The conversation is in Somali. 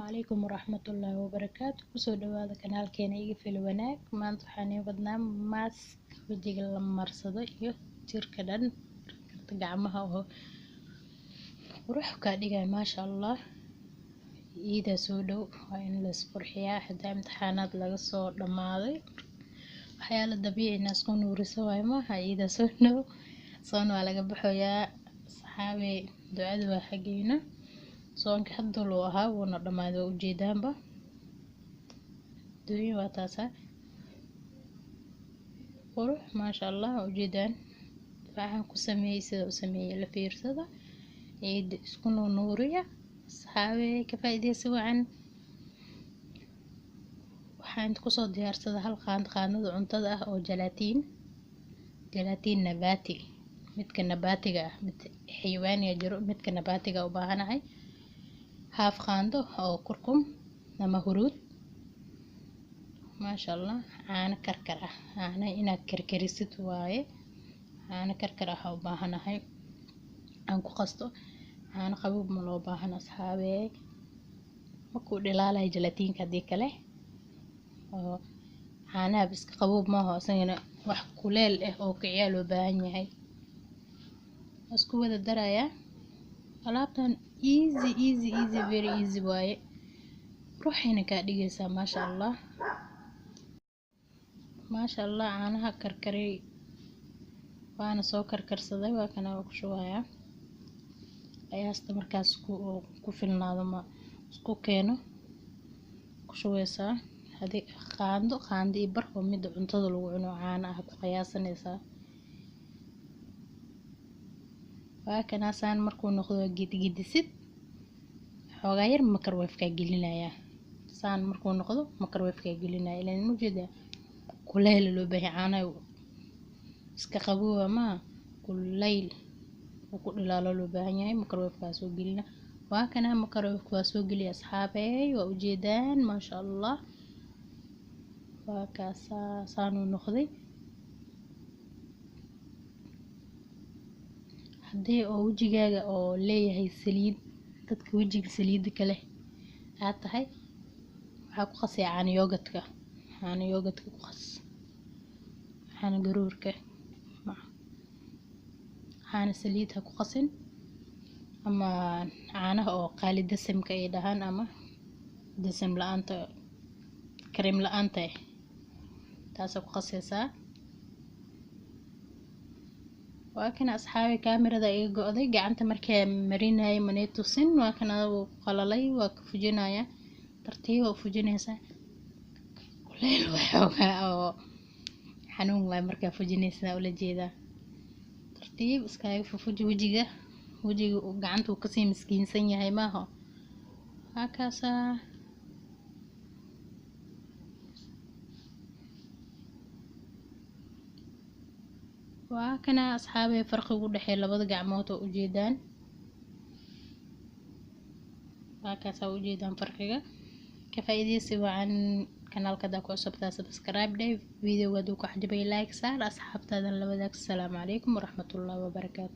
عليكم ورحمة الله وبركاته. kusoo dhawaada kanaalkeena iga fil wanaag. maanta waxaan wadnaa mask wajiga la marsado iyo jirka dhan karta gacmaha oo qurux ka dhigay maasha Allah. iida soo dhow waa in la isqurxiyaa hadaa imtixaanaad laga soo dhamaaday waxyaalo dabiici ah isku nuuriso waay maaha. iida soo dhow soon waa laga baxayaa saxaabe ducadu waa xageena. soonka hadda loo ahaa wuuna dhamaaday waa ujeedaanba duuyin waa taasa qurux maasha Allah ujeedaan waxaan ku sameeyay sida u sameeyay la fiirsada ciid isku nuuriya saxaabe ka faa'iideyso wacan. waxaan ku soo diyaarsaday hal qaanada cuntada ah oo jalaatiin nabaati midka nabaatiga ah mid xayawaaniga jiro midka nabaatiga u baahanahay haaf qaando oo kurkum ama huruud maasha Allah. caano karkar ah caano inaad karkarisid waaye caano karkar ah u baahanahay aan ku qasto caano qabow ma loo baahana asxaabe ma ku dhilaalay jalatiinka hadii kale oo caanaha iska qabow ma aha asagana wax kuleel ah oo kiciya loo baahan yahay. isku wada daraya alaabtan easy very easy waaye ruuxina ka dhigaysa maasha Allah caanaha karkaray waana soo karkarsaday waa kana ku shubaya ayaasta markaas ku filnaado ma isku keeno ku shubeysa hadii qaando iyo bar oo mid cuntada lagu cuno caana ah ku qiyaasanaysa waa kana saan markuu noqdo gidigidisid xoogaa yar microwave ka gelinaya saan markuu noqdo microwave ka gelinaya ilaa mujeeda kuleyl loo baahan caanaha iska qabow ma kuleyl ku dhilaalo loo baahan yahay microwave ka soo gelina waa kana microwave ka soo geliya asxaabe waa ujeedaan maasha Allah waa kaasa saan uu noqday. hadii oo wajigaaga oo leeyahay saliid dadka wajiga saliid kale aad tahay waxa ku qasay caano yogurtka ku qas caano garoorka caano saliid ha ku qasin ama caanaha oo qaali dasamka ay dhahan ama dasam la'aanta kareem la'aanta taas ku qasaysaa. waa kana asxaabi kaamirada iga go'day gacanta markay marinay manay tusin waa kana uu qalalay waa ka fujinaya tartiib u fujinaysa kuleyl waxa oo xanuun la markaa fujinaysa ula jeeda tartiib iska fuji wajiga gacanta uu ka sii miskiinsan yahay maaha hakaasa. waa kana asxaabe farqiga u dhaxeeya labada gacmood oo ujeedaan waa kaasa ujeedaan farqiga ka faa'iideysi wacan kanaalka da ku cusubtaa subscribe day video wadu ku xajibay like saar asxaabtaada la wadaag. Assalaamu calaykum waraxmatullaahi wabarakaatuh.